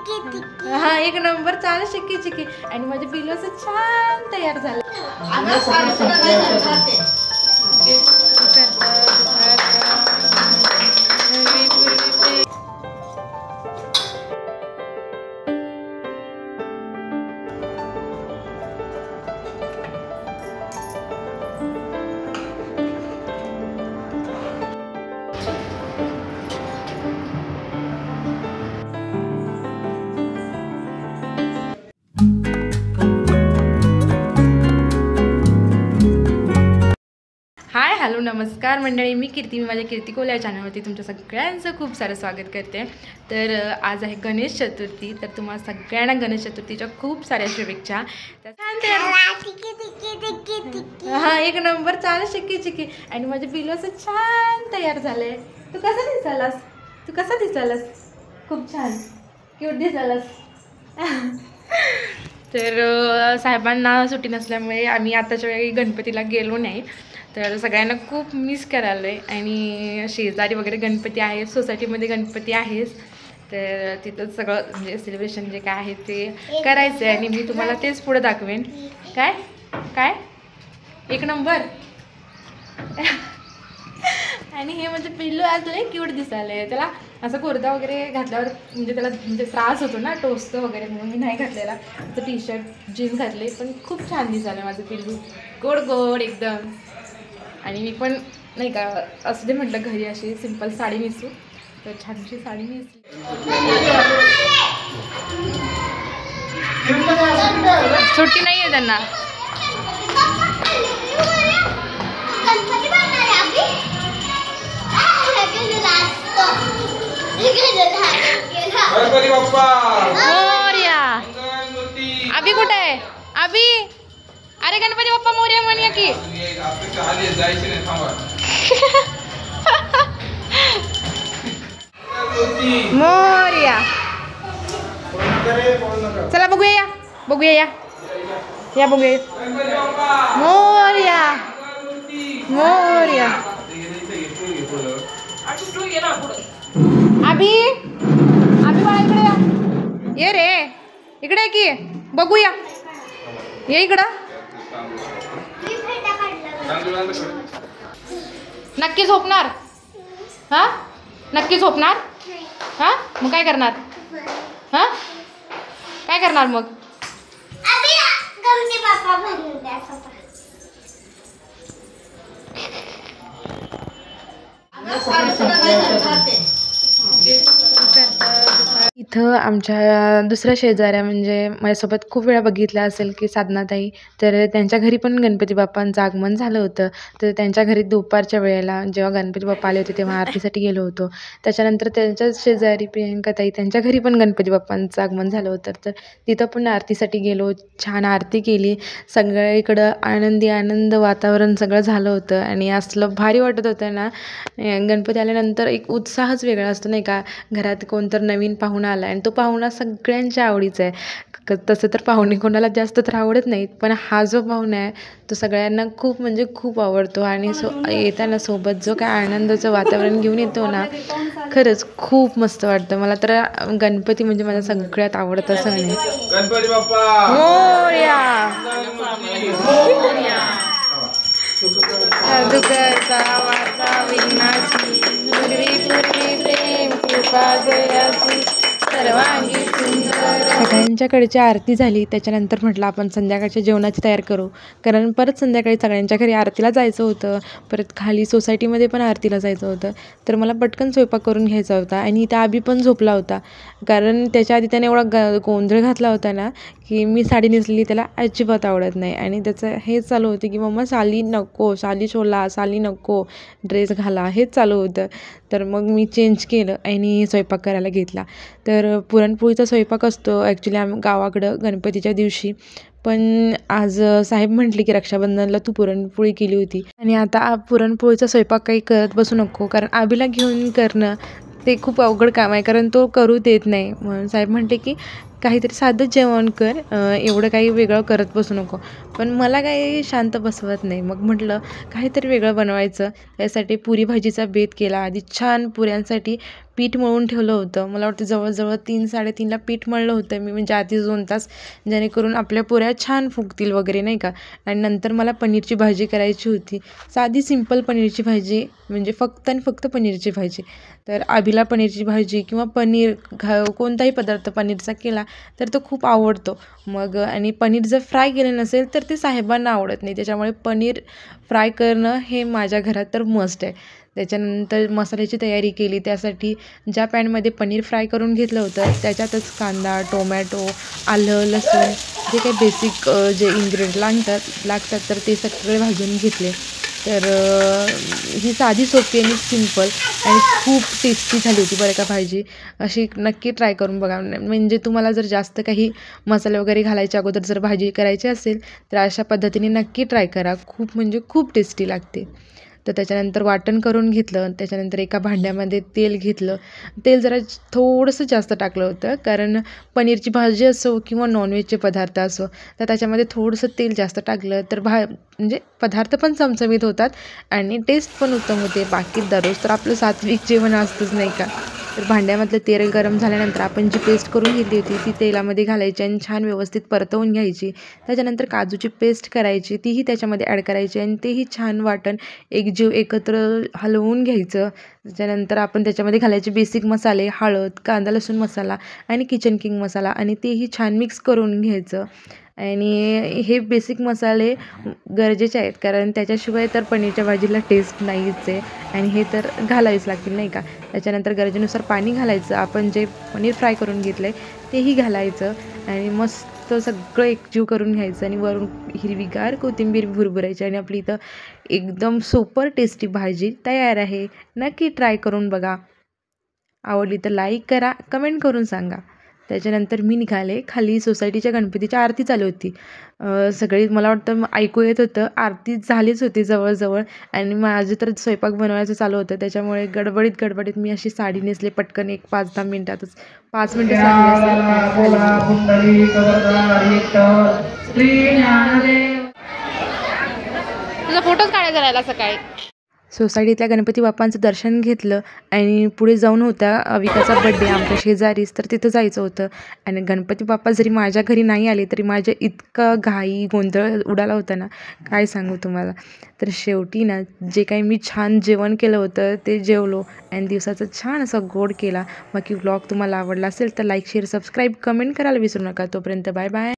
हा एक नंबर चाल चिक्की चिक्की आणि माझे पिल्लू असं छान तयार झालं. हाय हॅलो नमस्कार मंडळी, मी कीर्ती. मी माझ्या कीर्ती कोल या चॅनलवरती तुमच्या सगळ्यांचं खूप सारं स्वागत करते. तर आज आहे गणेश चतुर्थी. तर तुम्हाला सगळ्यांना गणेश चतुर्थीच्या खूप साऱ्या शुभेच्छा. हा एक नंबर चाल चिक्की चिक्की आणि माझे पिल्लू असं छान तयार झाले. तू कसा दिसालास? खूप छान क्यूट दिसालास. तर साहेबांना सुट्टी नसल्यामुळे आम्ही आताच्या वेळी गणपतीला गेलो नाही. तर सगळ्यांना खूप मिस करायला आहे आणि शेजारी वगैरे गणपती आहेत, सोसायटीमध्ये गणपती आहेच. तर तिथं सगळं म्हणजे सेलिब्रेशन जे काय आहे ते करायचं आहे आणि मी तुम्हाला तेच पुढे दाखवेन. काय काय एक नंबर. आणि हे म्हणजे पिल्लू आज लय क्यूट दिसायला आहे. त्याला असं कुर्ता वगैरे घातल्यावर म्हणजे त्याला म्हणजे त्रास होतो ना, टोचतं वगैरे, म्हणून मी नाही घातलेला. तर टी शर्ट जीन्स घातले, पण खूप छान दिसायला माझं पिल्लू, गोड गोड एकदम. आणि मी पण नाही का असं ते म्हटलं घरी अशी सिंपल साडी नेसू, तर छानशी साडी नेसली. सुट्टी नाही आहे त्यांना. अभि कुठे आहे? अभि, अरे गणपती बाप्पा मोरया म्हणूया की. मोरया. चला बघूया बघूया या बघूया. मोरया मोरया. अभि अभि बाळा इकडे या. ये रे इकडे की बघूया. ये इकडं. नक्की झोपणार? हा नक्की झोपणार? हा मग काय करणार? हा काय करणार मग? इथं आमच्या दुसऱ्या शेजाऱ्या म्हणजे माझ्यासोबत खूप वेळा बघितलं असेल की साधनाताई, तर त्यांच्या घरी पण गणपती बाप्पांचं आगमन झालं होतं. तर त्यांच्या घरी दुपारच्या वेळेला जेव्हा गणपती बाप्पा आले होते तेव्हा आरतीसाठी गेलो होतो. त्याच्यानंतर त्यांच्याच शेजारी प्रियंकाताई, त्यांच्या घरी पण गणपती बाप्पांचं आगमन झालं होतं. तर तिथं पण आरतीसाठी गेलो, छान आरती केली. सगळीकडं आनंदी आनंद वातावरण सगळं झालं होतं आणि असलं भारी वाटत होतं ना. गणपती आल्यानंतर एक उत्साहच वेगळा असतो नाही का. घरात कोणतर नवीन पाहुणा आला आणि तो पाहुणा सगळ्यांच्या आवडीचा आहे. तसं तर पाहुणे कोणाला जास्त तर आवडत नाहीत, पण हा जो पाहुणा आहे तो सगळ्यांना खूप म्हणजे खूप आवडतो. आणि येताना सोबत जो काय आनंदाचं वातावरण घेऊन येतो ना, खरंच खूप मस्त वाटतं. मला तर गणपती म्हणजे माझा सगळ्यात आवडता सण आहे. गणपती बाप्पा मोरया. दुःखचा वाचा विघ्नाची, पूर्वी प्रेम कृपा जयाची, सर्वांगी सुंदर. सगळ्यांच्याकडची आरती झाली. त्याच्यानंतर म्हटलं आपण संध्याकाळच्या जेवणाची तयार करू, कारण परत संध्याकाळी सगळ्यांच्या घरी आरतीला जायचं होतं. परत खाली सोसायटीमध्ये पण आरतीला जायचं होतं. तर मला पटकन स्वयंपाक करून घ्यायचा होता. आणि इथं अभि पण झोपला होता, कारण त्याच्या आधी त्याने एवढा गोंधळ घातला होता ना की मी साडी नेसलेली त्याला अजिबात आवडत नाही. आणि त्याचं हेच चालू होतं की मम्मा साली नको, साली सोला, साली नको, ड्रेस घाला, हेच चालू होतं. तर मग मी चेंज केलं आणि स्वयंपाक करायला घेतला. तर पुरणपोळीचा स्वयंपाक असतो ॲक्च्युली आम्ही गावाकडं गणपतीच्या दिवशी. पण आज साहेब म्हटले की रक्षाबंधनला तू पुरणपोळी केली होती आणि आता पुरणपोळीचा स्वयंपाक काही करत बसू नको, कारण अभिला घेऊन करणं ते खूप अवघड काम आहे, कारण तो करू देत नाही. म्हणून साहेब म्हटले की काहीतरी साधं जेवण कर, एवढं काही वेगळं करत बसू नको. पण मला काही शांत बसवत नाही. मग म्हटलं काहीतरी वेगळं बनवायचं. त्यासाठी पुरी भाजीचा बेत केला. आधी छान पुऱ्यांसाठी पीठ मळून ठेवलं होतं. मला वाटतं जवळजवळ 3-3:30ला पीठ मळलं होतं मी, म्हणजे आधीच 2 तास, जेणेकरून आपल्या पुऱ्या छान फुगतील वगैरे नाही का. आणि नंतर मला पनीरची भाजी करायची होती. साधी सिंपल पनीरची भाजी, म्हणजे फक्त आणि फक्त पनीरची भाजी. तर अभिला पनीरची भाजी किंवा पनीर कोणताही पदार्थ पनीरचा केला तर तो खूप आवडतो. मग आणि पनीर जर फ्राय केलं नसेल तर ते साहेबांना आवडत नाही. त्याच्यामुळे पनीर फ्राय करणं हे माझ्या घरात तर मस्ट आहे. त्याच्यानंतर मसाल्याची तयारी केली. त्यासाठी ज्या पॅनमध्ये पनीर फ्राय करून घेतलं होतं त्याच्यातच कांदा, टोमॅटो, आलं, लसूण, जे काही बेसिक जे इन्ग्रेडियंट लागतात तर ते सगळे भाजून घेतले. तर ही साधी, सोपी आणि सिंपल आणि खूप टेस्टी झाली होती बरं का भाजी. अशी नक्की ट्राय करून बघा. म्हणजे तुम्हाला जर जास्त काही मसाले वगैरे घालायच्या अगोदर जर भाजी करायची असेल तर अशा पद्धतीने नक्की ट्राय करा. खूप म्हणजे खूप टेस्टी लागते. तर त्याच्यानंतर वाटण करून घेतलं. त्याच्यानंतर एका भांड्यामध्ये तेल घेतलं. तेल जरा थोडंसं जास्त टाकलं होतं, कारण पनीरची भाजी असो किंवा नॉनव्हेजचे पदार्थ असो तर त्याच्यामध्ये थोडंसं तेल जास्त टाकलं तर म्हणजे पदार्थ पण चमचमीत होतात आणि टेस्ट पण उत्तम होते. बाकी दररोज तर आपलं सात्विक जेवण असतंच नाही का. तर भांड्यामधलं तेल गरम झाल्यानंतर आपण जी पेस्ट करून घेतली होती ती तेलामध्ये घालायची आणि छान व्यवस्थित परतवून घ्यायची. त्याच्यानंतर काजूची पेस्ट करायची, तीही त्याच्यामध्ये ॲड करायची आणि तेही छान वाटण एकजीव एकत्र हलवून घ्यायचं. त्याच्यानंतर आपण त्याच्यामध्ये घालायचे बेसिक मसाले, हळद, कांदा लसूण मसाला आणि किचन किंग मसाला आणि तेही छान मिक्स करून घ्यायचं. आणि हे बेसिक मसाले गरजेचे आहेत, कारण त्याच्याशिवाय तर पनीरच्या भाजीला टेस्ट नाहीच आहे आणि हे तर घालावेच लागतील नाही का. त्याच्यानंतर गरजेनुसार पाणी घालायचं. आपण जे पनीर फ्राय करून घेतलं आहे तेही घालायचं आणि मस्त सगळं एकजीव करून घ्यायचं आणि वरून हिरवीगार कोथिंबीर भुरभुरायची आणि आपली इथं एकदम सुपर टेस्टी भाजी तयार आहे. नक्की ट्राय करून बघा. आवडली तर लाईक करा, कमेंट करून सांगा. त्याच्यानंतर मी निघाले खाली. सोसायटीच्या गणपतीची आरती चालू होती. सगळी मला वाटतं ऐकू येत होतं. आरती झालीच होती जवळजवळ आणि माझं तर स्वयंपाक बनवायचं चालू होतं. त्याच्यामुळे गडबडीत मी अशी साडी नेसले पटकन 1-5-10 मिनिटातच. 5 मिनिटं लागली असेल आणि तुझा फोटोच काढायचा राहिला सकाळी. सोसायटीतल्या गणपती बाप्पांचं दर्शन घेतलं आणि पुढे जाऊन होता अविकाचा बड्डे आमच्या शेजारीच, तर तिथं जायचं होतं. आणि गणपती बाप्पा जरी माझ्या घरी नाही आले तरी माझ्या इतका घाई गोंधळ उडाला होता ना, काय सांगू तुम्हाला. तर शेवटी ना जे काही मी छान जेवण केलं होतं ते जेवलो आणि दिवसाचा छान असा गोड केला. बाकी व्लॉग तुम्हाला आवडला असेल तर लाईक, शेअर, सबस्क्राईब, कमेंट करायला विसरू नका. तोपर्यंत बाय बाय.